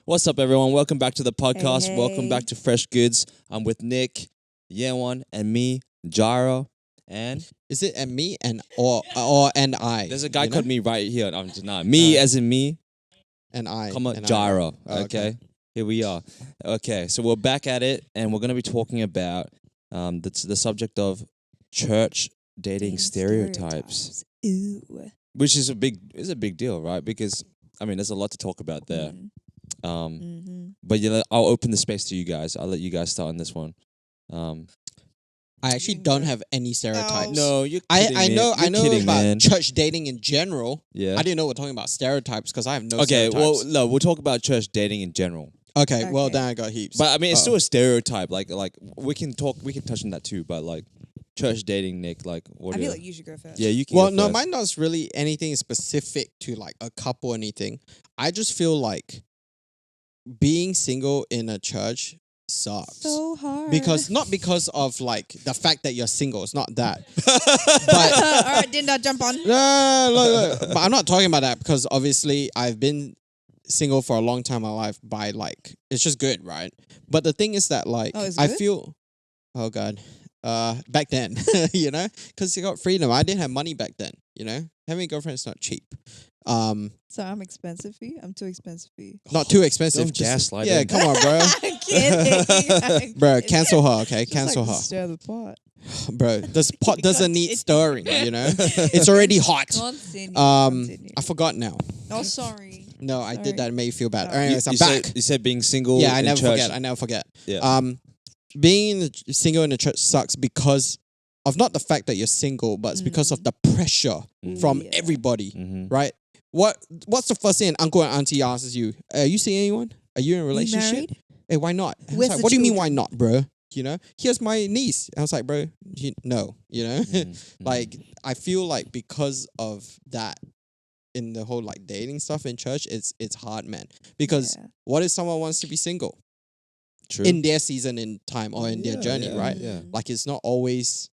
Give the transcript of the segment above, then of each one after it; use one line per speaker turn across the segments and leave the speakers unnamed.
What's up, everyone? Welcome back to the podcast.
Hey.
Welcome back to Fresh.goods. I'm with Nick, Yewan, and me, Jaro, and
Is it and me and or and I?
there's a guy
you know?
called me right here. I'm just not me as in me,
and I.
comma
and I.
Jaro.
Oh,
Okay, here we are. Okay, so we're back at it, and we're gonna be talking about the subject of church dating stereotypes,
Ooh.
which is a big deal, right? Because I mean, there's a lot to talk about there. But I'll open the space to you guys. I'll let you guys start on this one.
I actually don't have any stereotypes.
No, you're
I
kidding,
know
man. You're
I know
kidding,
about
man.
church dating in general.
Yeah.
I didn't know we're talking about stereotypes because I have no
Okay, well,
stereotypes.
no, we'll talk about church dating in general.
Okay, well
Okay.
then I got heaps.
But I mean, it's
Uh-oh.
still a stereotype. Like we can touch on that too. But like church dating, Nick, like what?
I
do
feel
you-
like you should go first.
yeah, you can.
Well,
go
no,
first.
mine not really anything specific to like a couple or anything. I just feel like being single in a church sucks.
So hard.
Not because of like the fact that you're single. It's not that.
All right, Dinda, jump on.
No, look. But I'm not talking about that because obviously I've been single for a long time in my life. By like, it's just good, right? But the thing is that like,
Oh, it's
I
good?
feel, oh god, back then, you know, because you got freedom. I didn't have money back then, you know. Having a girlfriend is not cheap.
So I'm expensive for you? I'm too expensive for you.
Not too expensive.
Don't gaslight
yeah,
him.
come on, bro.
I'm kidding. I'm
Bro,
kidding.
cancel her, okay?
Just
Cancel
like to
her.
stir the pot.
Bro, this pot doesn't need stirring, you know? It's already hot.
Continue.
I forgot now.
Oh, sorry.
No, I did
Sorry.
that. It made you feel bad.
Sorry.
Anyways, I'm
you
back.
you said being single.
Yeah, I
in
never
church.
forget. I never forget.
Yeah.
Being single in the church sucks because of not the fact that you're single, but it's because of the pressure from
Yeah.
everybody,
Mhm.
right? What's the first thing an uncle and auntie asks you? Are you seeing anyone? Are you in a relationship?
married?
Hey, why not? I was
Where's
like,
the
what do you mean why
children?
not, bro? You know, here's my niece. I was like, bro, no, you know, like I feel like because of that in the whole like dating stuff in church, it's hard, man. Because
Yeah.
what if someone wants to be single
True.
in their season in time or in their
Yeah,
journey,
yeah,
right?
Yeah.
Like it's not always.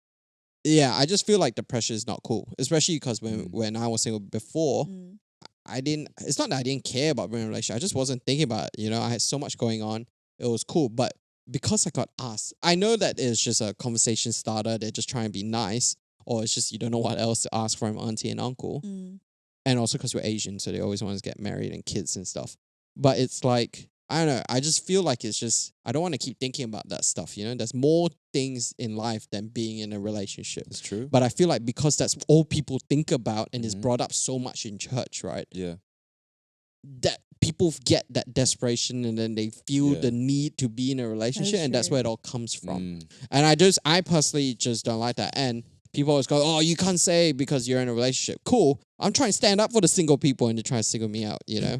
Yeah, I just feel like the pressure is not cool, especially because when I was single before,
Mm.
I didn't. It's not that I didn't care about being in a relationship. I just wasn't thinking about it. You know, I had so much going on. It was cool, but because I got asked, I know that it's just a conversation starter. They're just trying to be nice, or it's just you don't know what else to ask from auntie and uncle, and also because we're Asian, so they always want us to get married and kids and stuff. But it's like I don't know. I just feel like it's just I don't want to keep thinking about that stuff. You know, there's more things in life than being in a relationship.
It's true.
But I feel like because that's all people think about and is
Mhm.
brought up so much in church, right?
Yeah.
That people get that desperation and then they feel
Yeah.
the need to be in a relationship, and that's
true.
where it all comes from.
Mm.
And I personally just don't like that. And people always go, "Oh, you can't say because you're in a relationship." Cool. I'm trying to stand up for the single people, and they're trying to single me out. You know,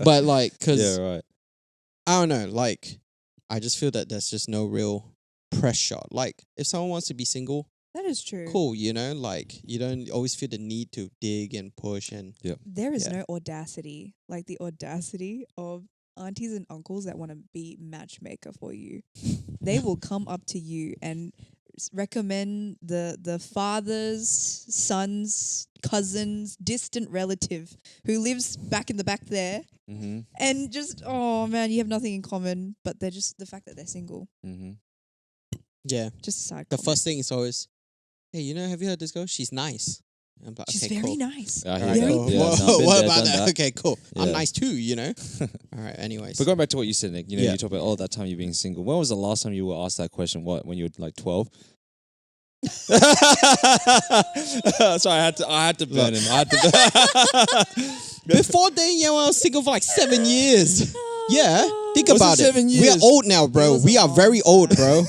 but like, cause
yeah, right.
I don't know, like, I just feel that there's just no real pressure. Like, if someone wants to be single,
That is true.
cool, you know, like you don't always feel the need to dig and push and
There is
Yeah.
no audacity, like the audacity of aunties and uncles that want to be matchmaker for you. They will come up to you and recommend the father's son's cousin's distant relative who lives back in the back there,
Mm-hmm.
and just oh man, you have nothing in common, but they're just the fact that they're single.
Mm-hmm.
yeah.
Just a side.
The
comment.
first thing is always, hey, you know, have you heard this girl? She's nice. I'm like,
She's
okay,
very
cool.
nice.
I hear
Alright,
that.
Very
cool.
Yeah,
Whoa,
no, I've been
what
there,
about
done
that?
that.
Okay, cool. I'm
Yeah.
nice too, you know. All right. Anyways,
But going back to what you said, Nick, you know,
Yeah.
you talk about all that time you being single. When was the last time you were asked that question? What, when you were like 12? Sorry, I had to burn him. I had to.
before then, yeah, I was single for like 7 years. Yeah, think
Was it
about it.
7
We are
years?
old now, bro.
was a
We are
long
very old, bro.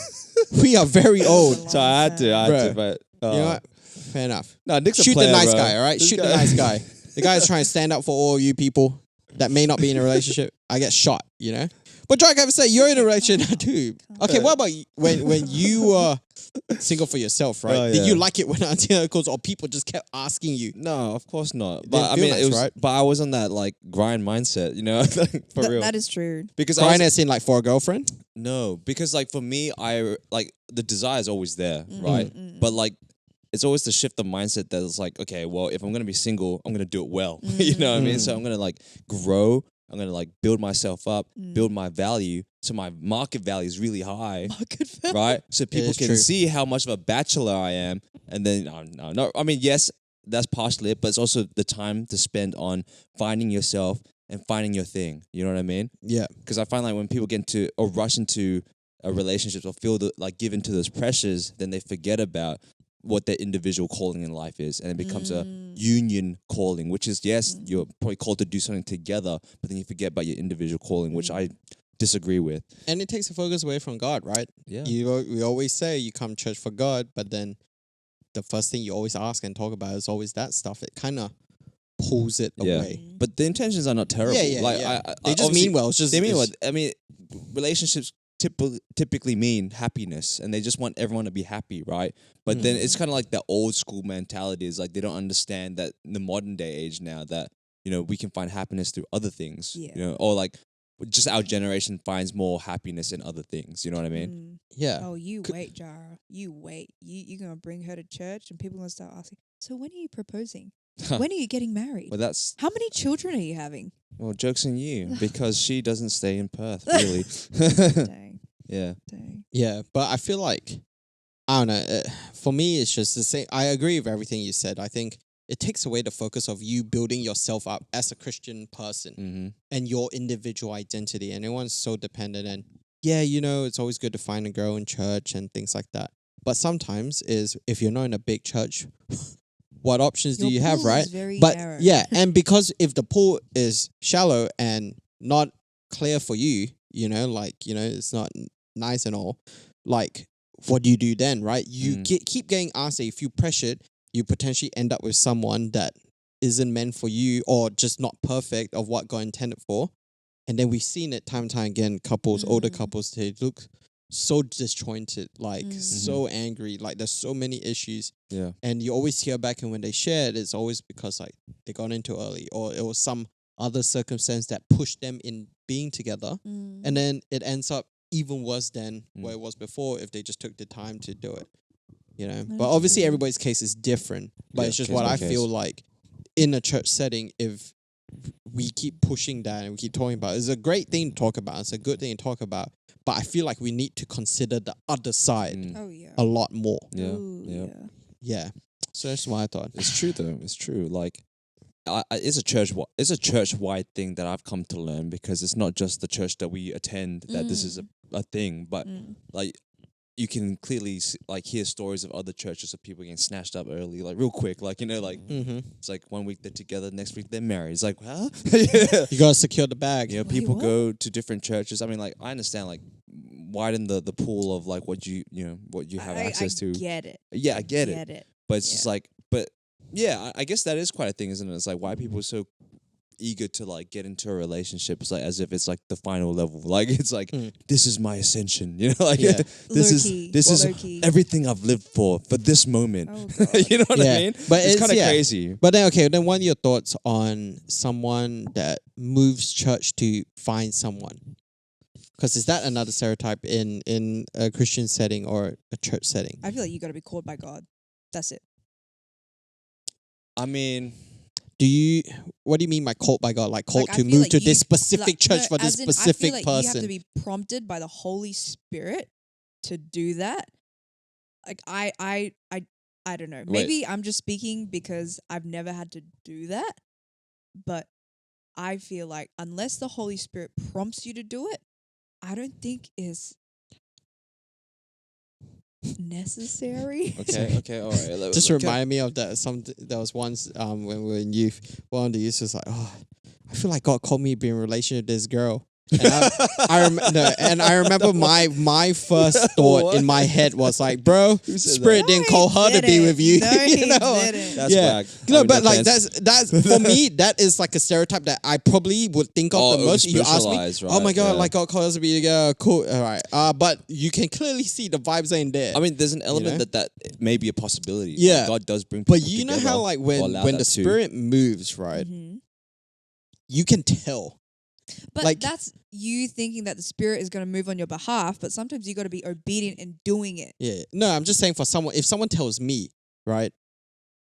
We are very old.
So I had to,
Bruh.
but
You know what? Fair enough.
no, Nick's a
Shoot
player,
the nice
bro.
guy, all right?
This
Shoot
guy-
the nice guy. The guy's trying to stand up for all you people that may not be in a relationship. I get shot, you know? But Drake, I would say you're in a relationship too. Okay, what about when you were single for yourself, right?
Oh,
Did you
yeah.
like it when auntie and uncles or people just kept asking you?
No, of course not.
didn't
But I
feel
mean,
nice,
it was.
right?
But I was on that like grind mindset, you know, for real.
That is true.
Because I
Grind
was,
as in like for a girlfriend?
no, because like for me, I like the desire is always there,
Mm,
right? But like. It's always the shift of mindset that is like, okay, well, if I'm gonna be single, I'm gonna do it well. You know what I mean? So I'm gonna like grow I'm gonna like build myself up, build my value, so my market value is really high,
Market value.
right? So people
is
can
true.
see how much of a bachelor I am, and then no. I mean, yes, that's partially it, but it's also the time to spend on finding yourself and finding your thing. You know what I mean?
Yeah.
Because I find like when people get into or rush into a relationship or feel like given to those pressures, then they forget about what their individual calling in life is, and it becomes a union calling, which is yes, you're probably called to do something together, but then you forget about your individual calling, which I disagree with.
And it takes the focus away from God, right?
Yeah.
We always say you come to church for God, but then the first thing you always ask and talk about is always that stuff. It kind of pulls it away.
But the intentions are not terrible.
They just mean well. It's just
they mean well. I mean, relationships typically mean happiness, and they just want everyone to be happy, right? But then it's kind of like the old school mentality is like they don't understand that in the modern day age now that we can find happiness through other things, or like just our generation finds more happiness in other things. You know what I mean?
Yeah.
Oh, you wait, Jara. You wait. You're gonna bring her to church, and people are gonna start asking. So when are you proposing? When are you getting married?
Well, that's
How many children are you having?
well, joke's on you because she doesn't stay in Perth, really.
Dang,
Yeah.
dang.
Yeah, but I feel like, I don't know, for me, it's just the same. I agree with everything you said. I think it takes away the focus of you building yourself up as a Christian person and your individual identity. And everyone's so dependent. And yeah, it's always good to find a girl in church and things like that. But sometimes if you're not in a big church, what options do
Your
you have,
pool
right?
is very
But
narrow.
yeah, and because if the pool is shallow and not clear for you, it's not nice and all, like, what do you do then, right? You keep getting asked that if you pressure it, you potentially end up with someone that isn't meant for you or just not perfect of what God intended for. And then we've seen it time and time again, older couples, they look so disjointed, like so angry, like there's so many issues.
Yeah.
And you always hear back, and when they share it, it's always because like they got in too early or it was some other circumstance that pushed them in being together. And then it ends up even worse than where it was before if they just took the time to do it. But obviously everybody's case is different. But it's just
case
what
by
I
case.
feel like in a church setting, if we keep pushing that and we keep talking about it, it's a great thing to talk about. It's a good thing to talk about. But I feel like we need to consider the other side
Oh yeah.
a lot more.
Yeah.
Ooh,
Yeah.
Yeah. So that's what I thought.
It's true though. It's true. Like, it's a church-wide thing that I've come to learn, because it's not just the church that we attend that this is a thing, but like you can clearly hear stories of other churches of people getting snatched up early, like real quick, like it's like 1 week they're together, next week they're married. It's like, huh?
You gotta secure the bag.
People
what?
go to different churches. I mean, like, I understand, like, widen the pool of like what you have access to.
I get it.
Yeah, I get it.
it.
But it's just like, but yeah, I guess that is quite a thing, isn't it? It's like, why people are so eager to like get into a relationship. It's like as if it's like the final level. Like it's like this is my ascension. Like
Yeah.
this
Low-key.
is
Low-key.
everything I've lived for this moment.
Oh, God.
You know what
Yeah.
I mean?
But
it's
it's-
kind of
yeah.
crazy.
But then what are your thoughts on someone that moves church to find someone? Because is that another stereotype in a Christian setting or a church setting?
I feel like you got to be called by God. That's it.
I mean,
What do you mean by called by God? Like called
Like, I
to
feel
move
like
to
you-
this specific church for this
as in, I
specific
feel like
person?
You have to be prompted by the Holy Spirit to do that. Like I don't know. Maybe I'm just speaking because I've never had to do that. But I feel like unless the Holy Spirit prompts you to do it, I don't think it's necessary.
okay, all right.
Just remind me of that. There was once when we were in youth, one of the youth was like, "Oh, I feel like God called me to be in a relationship with this girl." And I remember my first thought
What?
in my head was like, "Bro,
said
Spirit
No,
didn't
he
call her to be
didn't.
with you."
No,
You
he
know?
didn't.
That's
Yeah.
whack.
No,
I mean,
but
no
like
offense.
that's for me. That is like a stereotype that I probably would think of
Oh,
the most. You ask me,
over-spiritualized,
"Oh my
right?
God,
Yeah.
like God calls us to be together." Cool, all right. But you can clearly see the vibes ain't there.
I mean, there's an element
know?
that may be a possibility.
Yeah.
Like, God does bring people
But you know
together,
how like
or
when
allow
the
that too.
Spirit moves, right?
Mhm.
You can tell.
But
Like-
that's you thinking that the Spirit is going to move on your behalf. But sometimes you got to be obedient in doing it.
Yeah. No, I'm just saying for someone, if someone tells me, right,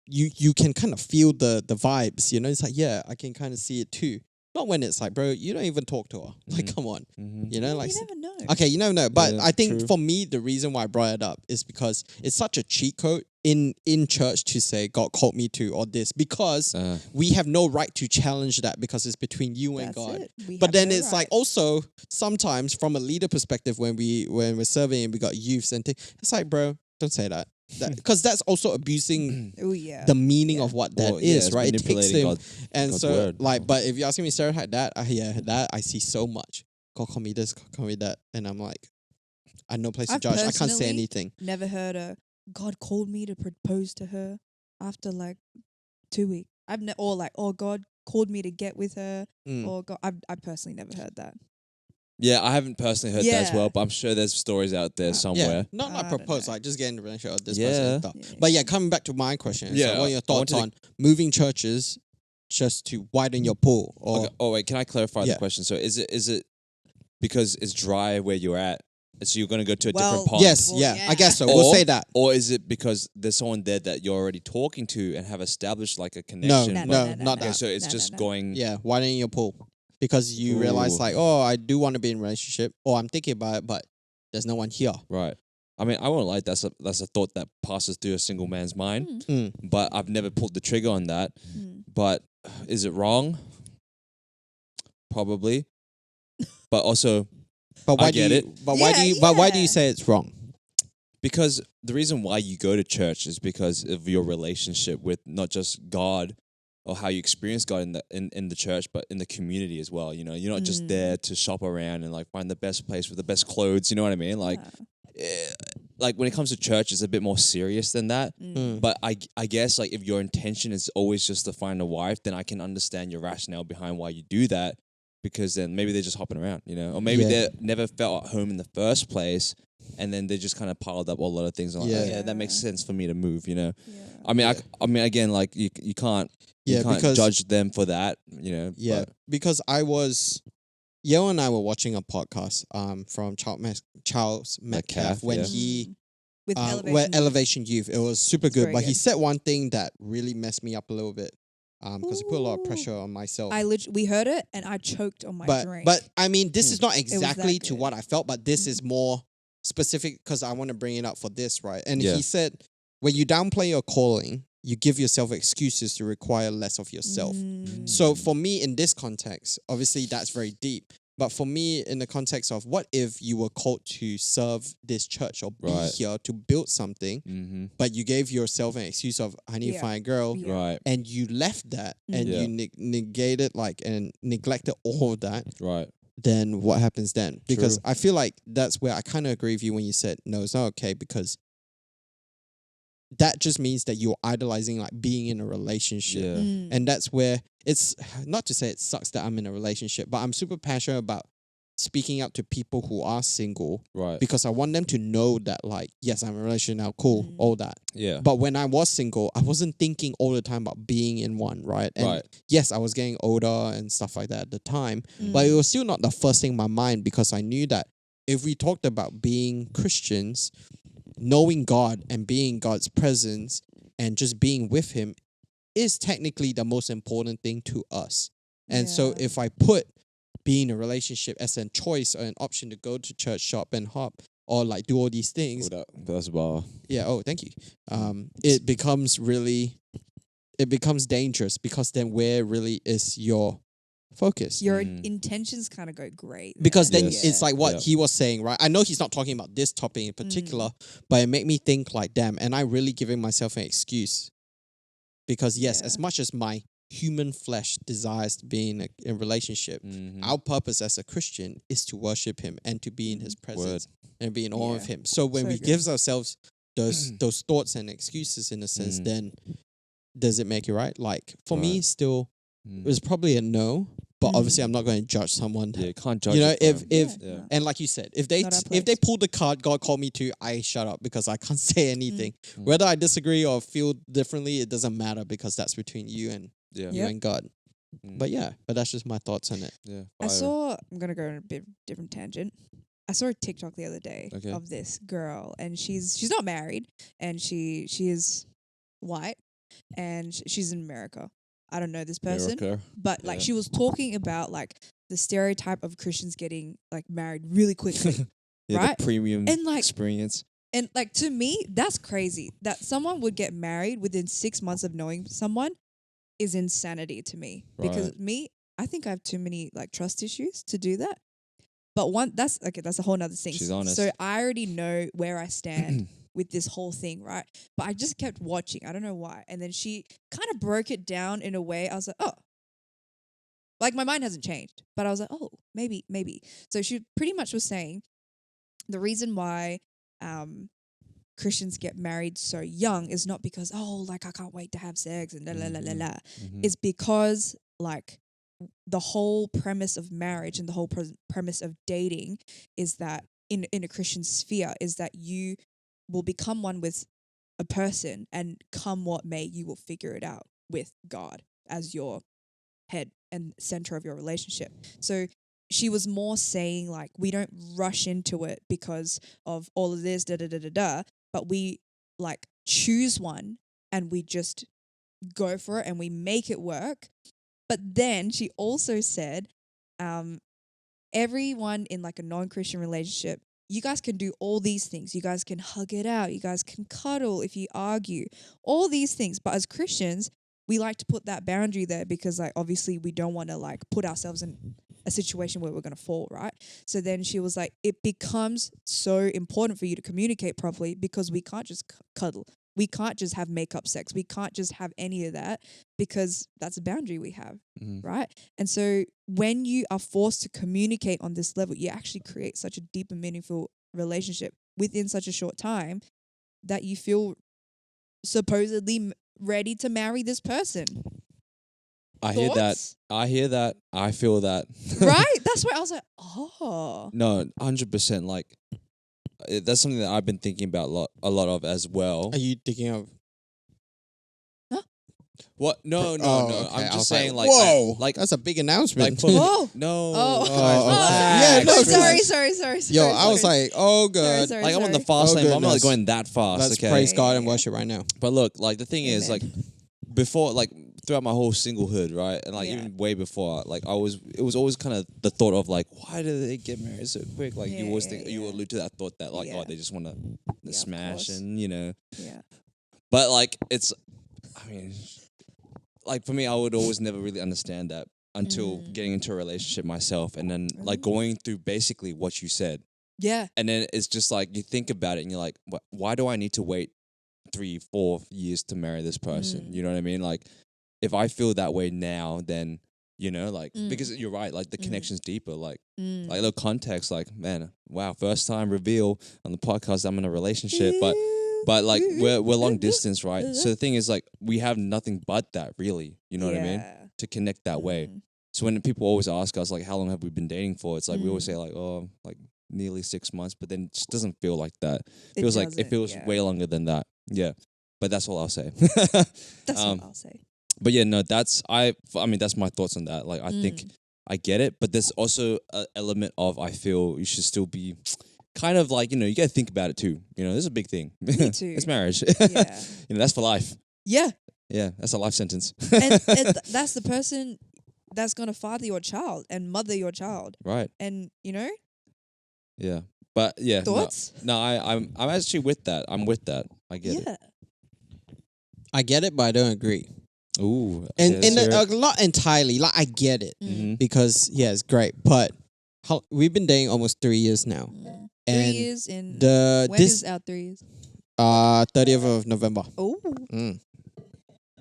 you can kind of feel the vibes, It's like, yeah, I can kind of see it too. Not when it's like, bro, you don't even talk to her. Like, come on. You know, like,
you never know.
okay, you never know. But
Yeah,
I think
true.
for me, the reason why I brought it up is because it's such a cheat code in church to say God called me to or this, because we have no right to challenge that because it's between you and
That's
God.
it. We
But
have
then
no
it's like
right.
also sometimes from a leader perspective when we're serving and we got youths and things, it's like, bro, don't say that. Because that's also abusing
Oh yeah.
the meaning
Yeah.
of what that
Well, yeah,
is,
it's
right? It takes
manipulating
them, and
God's
so
word.
like. But if you're asking me stereotype that, that I see so much. God call me this, God call me that, and I'm like, I have no place to
I've
judge. I can't say
personally
anything.
Never heard a God called me to propose to her after like 2 weeks. Or like, oh, God called me to get with her. Or God, I personally never heard that.
Yeah, I haven't personally heard that as well,
Yeah.
but I'm sure there's stories out there somewhere.
Yeah, not
I don't
propose,
know.
like just get in a relationship with this
Yeah.
person and stuff.
Yeah.
But yeah, coming back to my question,
Yeah,
so what are your
I wanted
thoughts
to-
on moving churches just to widen your pool? Or
Okay. Oh wait, can I clarify
Yeah.
the question? So is it because it's dry where you're at, so you're gonna go to a
Well,
different pond?
yes,
Well,
yeah,
yeah.
I guess so. We'll
Or-
say that.
Or is it because there's someone there that you're already talking to and have established like a
No,
connection?
no,
but-
not
Okay,
that.
so it's
No,
just
no.
going.
Yeah, widening your pool because you realize
Ooh.
like, oh, I do want to be in a relationship, or I'm thinking about it, but there's no one here.
Right. I mean, I won't lie. That's a thought that passes through a single man's mind, but I've never pulled the trigger on that. But is it wrong? Probably. But also,
But why
I get
do you?
it.
But why do
Yeah,
you? But why do
yeah.
you say it's wrong?
because the reason why you go to church is because of your relationship with not just God or how you experience God in the church, but in the community as well. You know, you're not just there to shop around and like find the best place with the best clothes. You know what I mean? Like when it comes to church, it's a bit more serious than that. But I guess like if your intention is always just to find a wife, then I can understand your rationale behind why you do that. Because then maybe they're just hopping around, you know, or maybe they never felt at home in the first place, and then they just kind of piled up a lot of things. And like, yeah, that makes sense for me to move, you know.
Yeah.
I mean, I mean, again, like you can't
because
judge them for that, you know.
Yeah, because Yale and I were watching a podcast from Charles Metcalf when
yeah.
he
With
with Elevation Youth. It was super good,
very
but he
good.
said one thing that really messed me up a little bit because he put a lot of pressure on myself.
we heard it and I choked on my drink.
But I mean, this is not
that
exactly to
good.
what I felt, but this is more specific because I want to bring it up for this, right? And
Yeah.
he said, when you downplay your calling, you give yourself excuses to require less of yourself. So for me, in this context, obviously that's very deep. But for me, in the context of what if you were called to serve this church or be here to build something, but you gave yourself an excuse of, I need to find a girl,
Right.
and you left that and you negated and neglected all of that,
Right.
then what happens then? Because
True.
I feel like that's where I kind of agree with you when you said, no, it's not okay, because that just means that you're idolizing like being in a relationship.
Yeah.
And that's where it's not to say it sucks that I'm in a relationship, but I'm super passionate about speaking out to people who are single.
Right.
Because I want them to know that like, yes, I'm in a relationship now, cool, all that.
Yeah.
But when I was single, I wasn't thinking all the time about being in one, right? And yes, I was getting older and stuff like that at the time, but it was still not the first thing in my mind because I knew that if we talked about being Christians, knowing God and being in God's presence and just being with Him is technically the most important thing to us. And so if I put being in a relationship as a choice or an option to go to church, shop and hop, or like do all these things.
That's bar.
Yeah, oh, thank you. It becomes dangerous because then where really is your focus?
Your intentions kind of go great.
Because then
Yes.
it's like what he was saying, right? I know he's not talking about this topic in particular, but it made me think like, damn, and I really giving myself an excuse. Because yes, as much as my human flesh desires to be in a relationship, our purpose as a Christian is to worship Him and to be in His presence and be in awe of Him. So when we give ourselves those thoughts and excuses in a sense, then does it make it right? Like for me, still, it was probably a no. But obviously, I'm not going to judge someone.
Yeah, you can't judge.
You know,
it
if
from-
and like you said, if they pull the card, God called me to, I shut up because I can't say anything. Whether I disagree or feel differently, it doesn't matter because that's between you and you and God. But that's just my thoughts on it.
Yeah,
I'm gonna go on a bit different tangent. I saw a TikTok the other day
Okay.
of this girl, and she's not married, and she is white, and she's in America. I don't know this person,
Miracle.
but like
Yeah.
she was talking about like the stereotype of Christians getting like married really quickly.
Yeah,
Right?
the premium
And, like,
experience.
And like to me, that's crazy. That someone would get married within 6 months of knowing someone is insanity to me. Because
Right.
me, I think I have too many like trust issues to do that. But that's a whole nother thing.
She's honest.
So I already know where I stand with this whole thing, right? But I just kept watching. I don't know why. And then she kind of broke it down in a way. I was like, oh. Like my mind hasn't changed. But I was like, oh, maybe. So she pretty much was saying the reason why Christians get married so young is not because, oh, like I can't wait to have sex and la la la la la. It's because like the whole premise of marriage and the whole premise of dating is that in a Christian sphere is that you will become one with a person, and come what may, you will figure it out with God as your head and center of your relationship. So she was more saying like we don't rush into it because of all of this but we like choose one and we just go for it and we make it work. But then she also said everyone in like a non-Christian relationship, you guys can do all these things. You guys can hug it out. You guys can cuddle if you argue, all these things. But as Christians, we like to put that boundary there because like obviously we don't want to like put ourselves in a situation where we're going to fall, right? So then she was like, it becomes so important for you to communicate properly because we can't just cuddle. We can't just have makeup sex. We can't just have any of that because that's a boundary we have, right? And so when you are forced to communicate on this level, you actually create such a deep and meaningful relationship within such a short time that you feel supposedly ready to marry this person.
I hear that.
Thoughts?
I hear that. I feel that.
Right? That's why I was like, oh.
No, 100%. Like, that's something that I've been thinking about a lot of as well.
Are you thinking of?
What? No.
Okay.
I'm
I
just
was
saying,
like,
like,
whoa,
like,
that's a big announcement.
like,
Whoa.
no.
Oh.
guys,
Yeah,
relax,
no,
relax.
sorry.
Yo, I was like, oh, good.
Sorry.
Like, I'm on the fast
Oh,
lane, but I'm not
goodness.
going that fast.
Let's
okay.
praise God and
Yeah.
worship right now.
But look, like, the thing is,
Amen.
like, before, like, throughout my whole singlehood, right, and like
Yeah.
even way before, like, it was always kind of the thought of like, why do they get married so quick? Like, you always think, you allude to that thought that like,
Yeah.
oh, they just want to
of
smash
course.
and
Yeah.
But like, I mean, like for me, I would always never really understand that until getting into a relationship myself, and then like going through basically what you said.
Yeah.
And then it's just like you think about it and you're like, why do I need to wait 3-4 years to marry this person? You know what I mean? Like, if I feel that way now, then, you know, like, because you're right, like the connection's deeper. Like the context, like, man, wow, first time reveal on the podcast I'm in a relationship, but like we're long distance, right? So the thing is, like, we have nothing but that, really. You know what I mean? To connect that way. So when people always ask us, like, how long have we been dating for? It's like we always say, like, oh, like nearly 6 months, but then it just doesn't feel like that. It feels like it feels way longer than that. Yeah, but that's all I'll say.
That's what I'll say.
But yeah, no, I mean, that's my thoughts on that. Like, I think I get it, but there's also an element of I feel you should still be kind of like, you know, you got to think about it too. You know, this is a big thing.
Me too.
It's marriage.
Yeah.
You know, that's for life.
Yeah.
Yeah, that's a life sentence.
and that's the person that's going to father your child and mother your child.
Right.
And, you know?
Yeah. But yeah.
Thoughts?
No, I'm actually with that. I'm with that. I get it.
I get it, but I don't agree.
Ooh.
And
yes,
not entirely. Like, I get it
Mhm.
because yeah, it's great. But we've been dating almost 3 years now,
3
and
years in.
the
When is our 3 years?
30th of November.
Oh.
Mm.
Not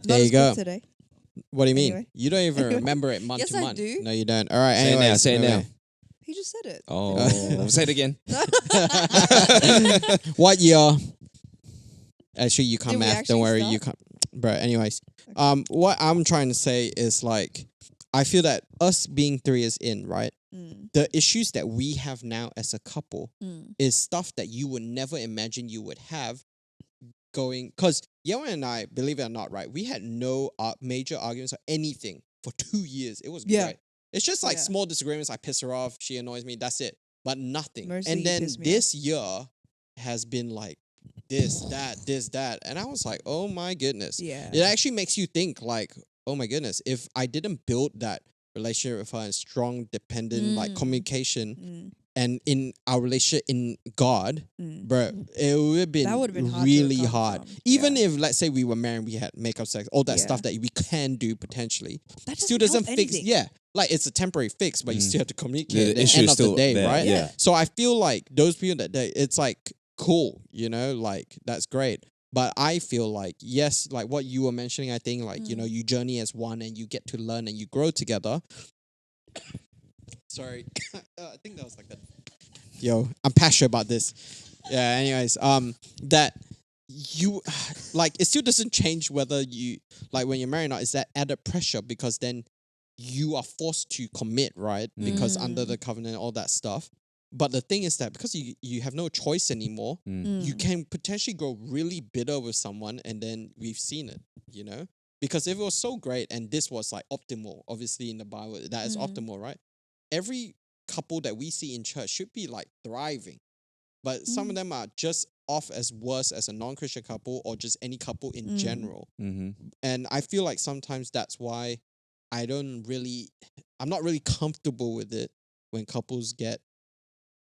There
as
you go.
quick today.
What do you mean?
Anyway.
You don't even
Anyway.
remember it month
Yes,
to
I
month.
do.
No, you don't. All right.
Say it now,
Anyway,
say it now.
He just said it.
Oh, say it again.
What year? Actually, you can't
Did we
math.
actually
Don't worry,
start?
you can't. Bro, anyways, what I'm trying to say is like, I feel that us being 3 years in, right? The issues that we have now as a couple is stuff that you would never imagine you would have going. Because Yewen and I, believe it or not, right? We had no major arguments or anything for 2 years. It was great. It's just like small disagreements. I piss her off. She annoys me. That's it. But nothing.
Mostly
and
you
then
piss me
this year has been like this, that. And I was like, oh my goodness.
Yeah.
It actually makes you think like, oh my goodness, if I didn't build that relationship with her and strong, dependent, like communication, and in our relationship in God, bro, it would have been,
That would have been hard to
really
recover
hard.
from.
Even
Yeah.
if, let's say, we were married, we had makeup sex, all that
Yeah.
stuff that we can do potentially,
That
still
doesn't
doesn't
help
fix.
anything.
Yeah, like it's a temporary fix, but you still have to communicate
The
at the
issue
end
is
of the
still
day,
there,
right?
yeah.
So I feel like those people that it's like cool, you know, like that's great. But I feel like, yes, like what you were mentioning, I think like, you know, you journey as one and you get to learn and you grow together. Sorry. I think that was like a... Yo, I'm passionate about this. Yeah, anyways, that you, like, it still doesn't change whether you, like, when you're married or not, is that added pressure because then you are forced to commit, right? Because under the covenant, all that stuff. But the thing is that because you have no choice anymore, you can potentially grow really bitter with someone, and then we've seen it, you know? Because if it was so great and this was like optimal, obviously in the Bible, that is optimal, right? Every couple that we see in church should be like thriving. But some of them are just off as worse as a non-Christian couple or just any couple in general. And I feel like sometimes that's why I'm not really comfortable with it when couples get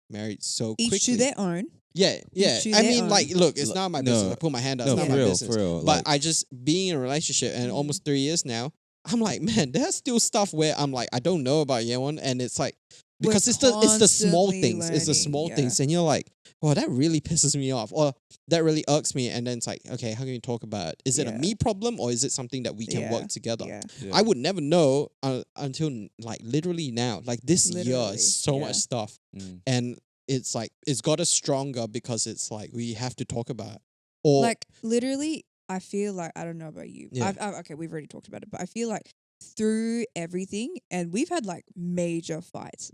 married so quickly.
Each to their own.
Yeah.
Each to
I
their
mean,
own.
like, look, it's
No,
not my business. I put my hand out. It's
no,
not
for
my
real,
business.
for real,
But
like-
I just, being in a relationship and almost 3 years now, I'm like, man, there's still stuff where I'm like, I don't know about Yewon, and it's like, because it's the small
constantly
things. It's the
learning,
small
yeah.
things, and you're like, oh, that really pisses me off, or that really irks me. And then it's like, okay, how can we talk about it? Is it a
Yeah.
me problem, or is it something that we can
Yeah,
work together?
yeah.
Yeah.
I would never know until like literally now. Like this year,
Literally,
is so
yeah.
much stuff, and it's like it's got us stronger because it's like we have to talk about it. Or
Like literally, I feel like, I don't know about you.
Yeah.
Okay, we've already talked about it, but I feel like through everything, and we've had like major fights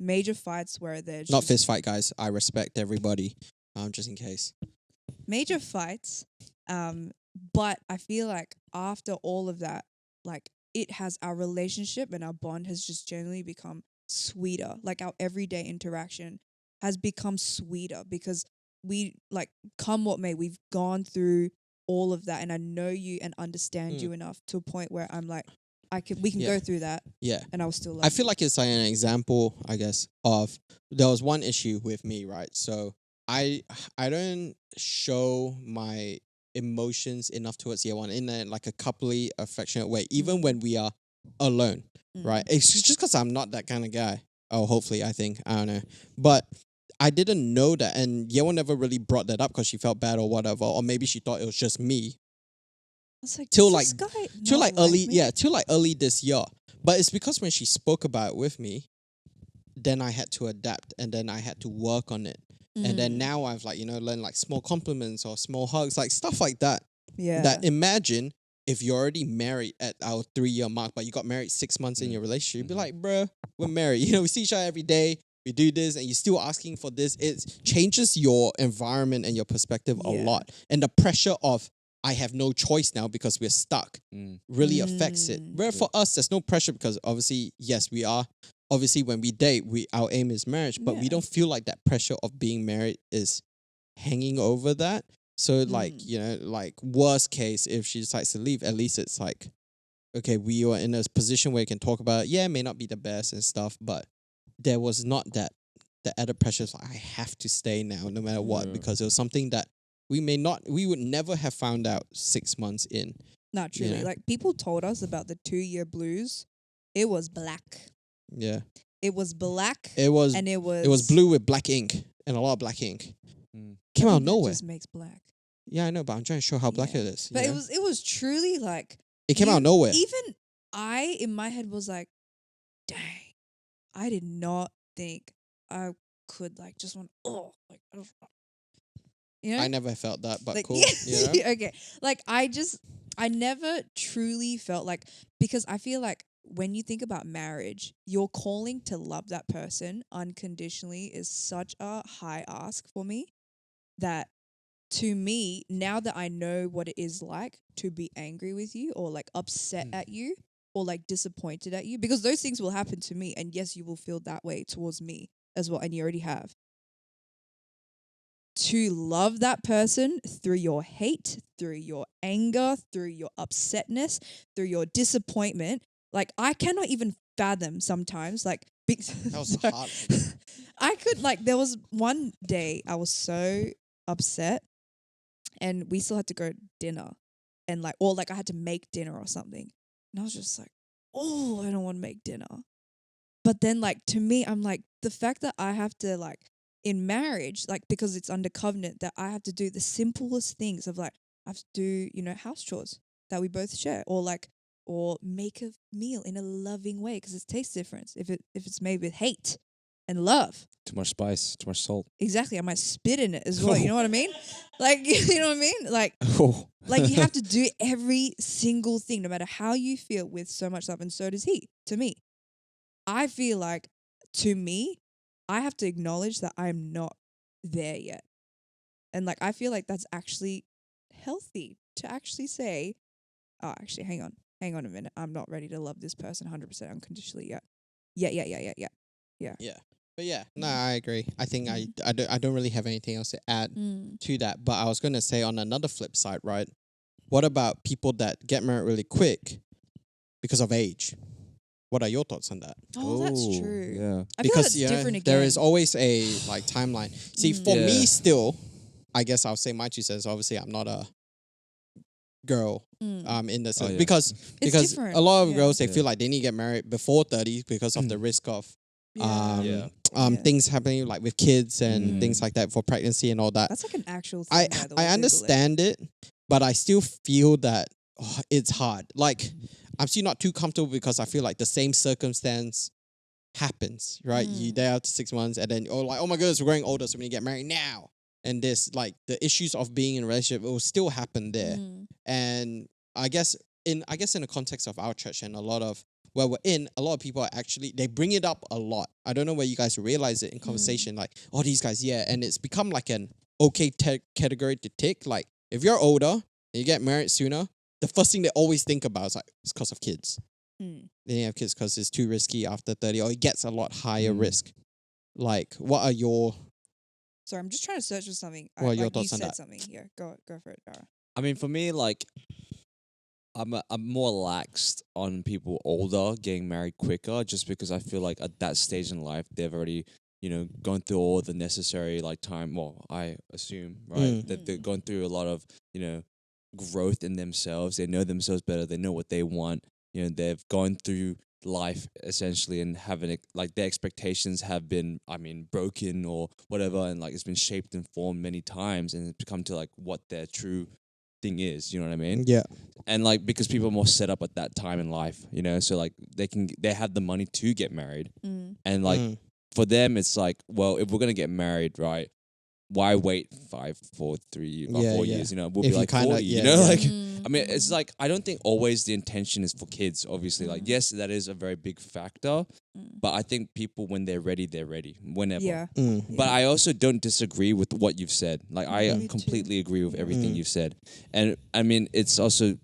where there's
not
just
fist fight, guys. I respect everybody. Just in case.
major fights. But I feel like after all of that, like our relationship and our bond has just generally become sweeter. Like our everyday interaction has become sweeter because we, like, come what may, we've gone through all of that, and I know you and understand you enough to a point where I'm like, we can
Yeah.
go through that,
Yeah.
and I'll still love
I feel
you.
like it's like an example, I guess, of there was one issue with me, right? So I don't show my emotions enough towards year one in a like a coupley, affectionate way, even when we are alone, right? It's just because I'm not that kind of guy. Oh, hopefully, I think. I don't know. But I didn't know that, and Yewa never really brought that up because she felt bad or whatever, or maybe she thought it was just me.
It's like,
till
does
like-
this guy
Till
not
like early,
me?
yeah, till like early this year. But it's because when she spoke about it with me, then I had to adapt, and then I had to work on it. And then now I've like, learned like small compliments or small hugs, like stuff like that.
Yeah.
That imagine if you're already married at our 3-year mark, but you got married 6 months in your relationship, you'd be like, bruh, we're married. We see each other every day. We do this, and you're still asking for this. It changes your environment and your perspective a
Yeah.
lot. And the pressure of I have no choice now because we're stuck really affects it. Where for us, there's no pressure because obviously, yes, we are. Obviously, when we date, our aim is marriage, but we
Yeah.
don't feel like that pressure of being married is hanging over that. So like, like worst case, if she decides to leave, at least it's like, okay, we are in a position where we can talk about it. Yeah, it may not be the best and stuff, but there was not that the added pressure. Like, I have to stay now, no matter what, because it was something that we would never have found out 6 months in.
Not truly.
Yeah.
Like, people told us about the 2-year blues. It was black.
Yeah,
It was black.
it was.
And it was.
It was blue with black ink and a lot of black ink. Came
I
out
think
of
that
nowhere.
just makes black.
Yeah, I know, but I'm trying to show how black
Yeah.
it is.
But
you know?
it was truly like.
It came out of nowhere.
Even I, in my head, was like, dang, I did not think I could, like, just want, like, I don't know. You know?
I never felt that, but
Like,
cool.
yeah.
You know?
Okay. Like, I never truly felt like, because I feel like when you think about marriage, your calling to love that person unconditionally is such a high ask for me that, to me, now that I know what it is like to be angry with you or like upset at you or like disappointed at you, because those things will happen to me, and yes, you will feel that way towards me as well, and you already have. to love that person through your hate, through your anger, through your upsetness, through your disappointment. Like, I cannot even fathom sometimes, like,
That was
sorry.
hard.
I could, like, there was one day I was so upset and we still had to go to dinner and like, or like I had to make dinner or something. And I was just like, oh, I don't want to make dinner. But then, like, to me, I'm like, the fact that I have to, like, in marriage, like, because it's under covenant, that I have to do the simplest things of, like, I have to do, you know, house chores that we both share, or like, or make a meal in a loving way because it tastes different if it's made with hate and love.
Too much spice, too much salt.
Exactly, I might spit in it as well. You know what I mean? Like, you know what I mean? Like,
Oh.
like you have to do every single thing, no matter how you feel, with so much love, and so does he to me. I feel like, to me, I have to acknowledge that I'm not there yet. And like, I feel like that's actually healthy to actually say, oh, actually, hang on a minute. I'm not ready to love this person 100% unconditionally yet. Yeah.
But yeah, no, I agree. I think I don't really have anything else to add to that. But I was going to say, on another flip side, right? What about people that get married really quick because of age? What are your thoughts on that?
Oh, that's true.
Yeah.
I feel like that's different again.
There is always a like timeline. See, for me still, I guess I'll say my 2 cents. Obviously, I'm not a girl in the sense because
different.
a lot of girls, they feel like they need to get married before 30 because of the risk of things happening, like with kids and things like that, for pregnancy and all that.
That's like an actual thing.
I understand it, but I still feel that it's hard. Like, I'm still not too comfortable because I feel like the same circumstance happens, right? You there after 6 months and then, like, oh my goodness, we're growing older, so we need to get married now. And this, like, the issues of being in a relationship, it will still happen there. And I guess in the context of our church and a lot of where we're in, a lot of people are actually, they bring it up a lot. I don't know where you guys realize it in conversation, like, oh, these guys, and it's become like an okay category to tick. Like, if you're older and you get married sooner, the first thing they always think about is like, it's because of kids. They didn't have kids because it's too risky after 30, or it gets a lot higher risk. Like, what are your...
Sorry, I'm just trying to search for something.
What are your thoughts on
you said
that?
something. Yeah, go for it, Dara.
I mean, for me, like, I'm more laxed on people older getting married quicker, just because I feel like at that stage in life they've already, you know, gone through all the necessary like time. Well, I assume, right, that they've gone through a lot of, you know, growth in themselves. They know themselves better. They know what they want. You know, they've gone through life essentially and having like their expectations have been, I mean, broken or whatever, and like it's been shaped and formed many times, and it's come to like what their true thing is. You know what I mean?
Yeah.
And like, because people are more set up at that time in life, you know, so like they have the money to get married, and like for them it's like, well, if we're gonna get married, right, why wait 5, 4, 3 or 4 years? You know, we'll be like 40. You know, like I mean, it's like, I don't think always the intention is for kids. Obviously, like, yes, that is a very big factor, but I think people, when they're ready whenever.
Yeah.
But I also don't disagree with what you've said. Like, I
Me
completely agree with everything you've said, and I mean, it's also,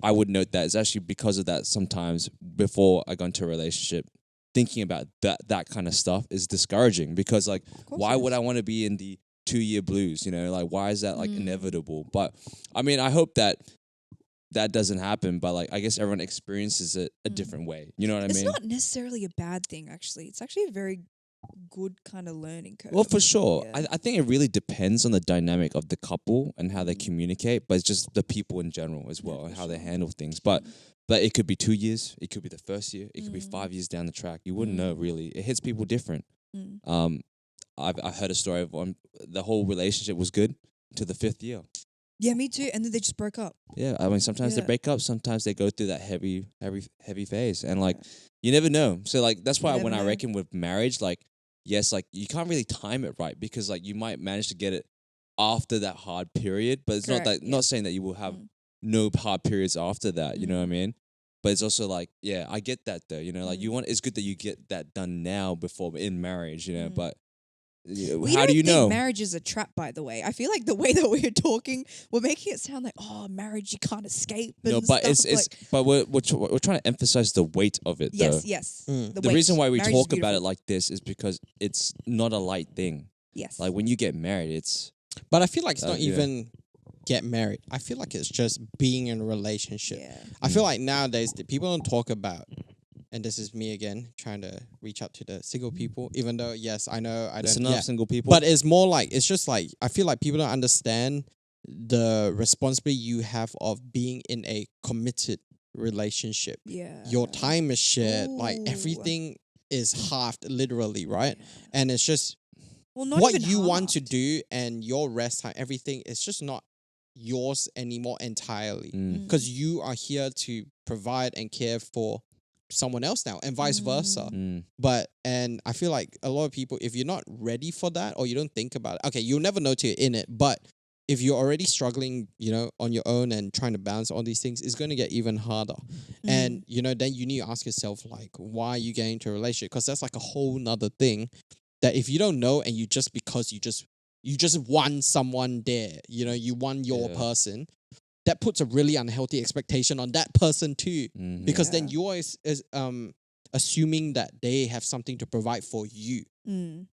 I would note that it's actually because of that. Sometimes before I go into a relationship, thinking about that kind of stuff is discouraging, because like, why would I want to be in the 2-year blues, you know, like, why is that like inevitable? But I mean, I hope that doesn't happen, but like, I guess everyone experiences it a different way, you know what I mean?
It's not necessarily a bad thing, actually. It's actually a very good kind of learning curve.
Well, for sure.
Yeah.
I think it really depends on the dynamic of the couple and how they communicate, but it's just the people in general as well, and how they handle things. But it could be 2 years, it could be the first year, it could be 5 years down the track. You wouldn't know, really. It hits people different. I've heard a story of one, the whole relationship was good to the 5th year.
Yeah, me too. And then they just broke up.
Yeah, I mean, sometimes they break up, sometimes they go through that heavy phase, and like, you never know. So like, that's why when I reckon with marriage, like, yes, like, you can't really time it right, because like, you might manage to get it after that hard period, but it's not that, not saying that you will have no hard periods after that, you know what I mean? But it's also like, yeah, I get that though, you know, like, it's good that you get that done now before in marriage, you know, but how do you know?
Marriage is a trap, by the way. I feel like the way that we're talking, we're making it sound like, oh, marriage, you can't escape. And
no, but
stuff.
but we're trying to emphasize the weight of it.
Yes,
though.
yes.
The reason why we talk about it like this is because it's not a light thing.
Yes.
Like when you get married, it's
But I feel like it's not
yeah.
even get married. I feel like it's just being in a relationship.
Yeah.
I feel like nowadays the people don't talk about, and this is me again trying to reach out to the single people. Even though yes, I know I
there's
don't.
enough
Yeah,
single people.
but it's more like it's just like I feel like people don't understand the responsibility you have of being in a committed relationship.
Yeah.
Your time is shared. Like
Ooh.
everything is halved literally, right?
Yeah.
And it's just
Well, not
what
even
you want to
halved.
do and your rest time, everything is just not yours anymore entirely.
Mm.
Because you are here to provide and care for someone else now and vice versa.
Mm.
But and I feel like a lot of people, if you're not ready for that or you don't think about it, okay, you'll never know till you're in it. But if you're already struggling, on your own and trying to balance all these things, it's going to get even harder. And, then you need to ask yourself, like, why are you getting into a relationship? Because that's like a whole nother thing that if you don't know and you just because you just want someone there, you want your
Yeah.
person, that puts a really unhealthy expectation on that person too.
Mhm.
Because then
Yeah.
you are assuming that they have something to provide for you.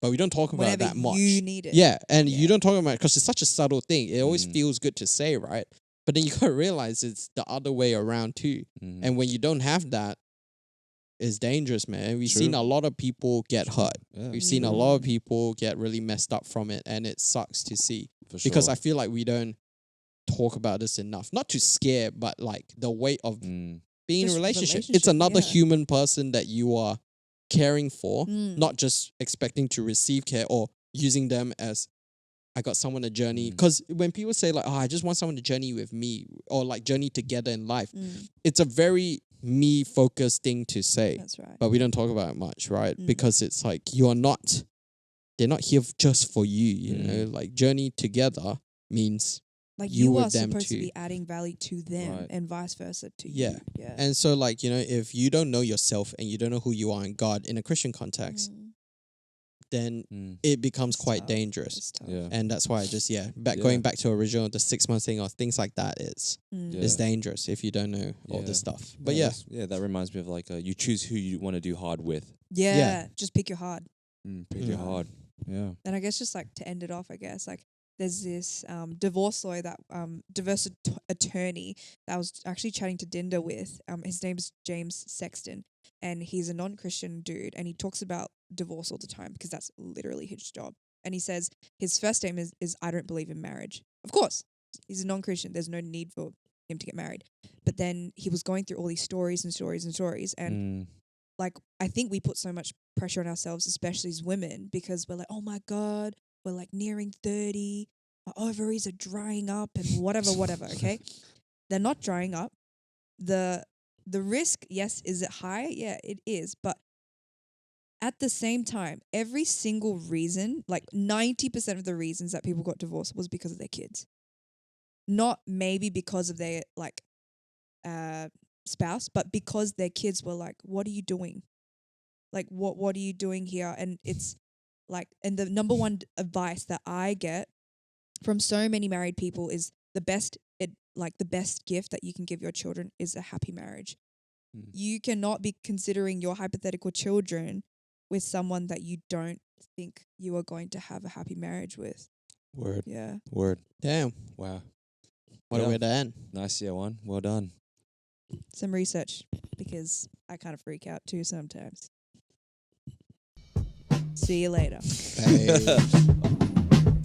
But we don't talk about
Whenever
that much.
you need it.
Yeah, and
Yeah.
you don't talk about it because it's such a subtle thing. It always
Mm.
feels good to say, right? But then you gotta realize it's the other way around too.
Mhm.
And when you don't have that, it's dangerous, man. We've
True.
seen a lot of people get hurt.
Yeah,
We've seen a lot of people get really messed up from it, and it sucks to see.
for sure.
Because I feel like we don't talk about this enough. Not to scare, but like the weight of being in a
Just
relationship. It's
relationship,
another
yeah.
human person that you are caring for,
Mm.
not just expecting to receive care or using them as I got someone to journey. Because when people say like, I just want someone to journey with me or like journey together in life, it's a very me focused thing to say.
That's right.
But we don't talk about it much, right? Because it's like they're not here just for you, you know? Like journey together means
Like
you
you
with
are
them
supposed to
too.
be adding value to them
Right.
and vice versa to
Yeah.
you. Yeah.
And so like, if you don't know yourself and you don't know who you are in God in a Christian context, then it becomes
It's
quite
tough.
dangerous.
It's tough.
Yeah.
And that's why I just
Yeah.
going back to original the 6 months thing or things like that is
Yeah.
is dangerous if you don't know all
Yeah.
this stuff. But
that reminds me of like you choose who you want to do hard with.
Yeah. Just pick your heart.
Pick your hard. Yeah.
And I guess just like to end it off, I guess like there's this divorce lawyer that attorney that I was actually chatting to Dinda with. His name's James Sexton, and he's a non-Christian dude, and he talks about divorce all the time because that's literally his job. And he says his first statement is I don't believe in marriage. Of course, he's a non-Christian. There's no need for him to get married. But then he was going through all these stories and stories and stories, and like I think we put so much pressure on ourselves, especially as women, because we're like, oh my God, we're like nearing 30, our ovaries are drying up and whatever, okay? They're not drying up. The risk, yes, is it high? Yeah, it is. But at the same time, every single reason, like 90% of the reasons that people got divorced was because of their kids. Not maybe because of their like spouse, but because their kids were like, what are you doing? Like, what are you doing here? And it's like, and the number one advice that I get from so many married people is the best gift that you can give your children is a happy marriage. You cannot be considering your hypothetical children with someone that you don't think you are going to have a happy marriage with.
Word.
Yeah.
Word.
Damn.
Wow.
What a way to end.
Nice, yeah, one. Well done.
Some research, because I kind of freak out too sometimes. See you later.
Hey.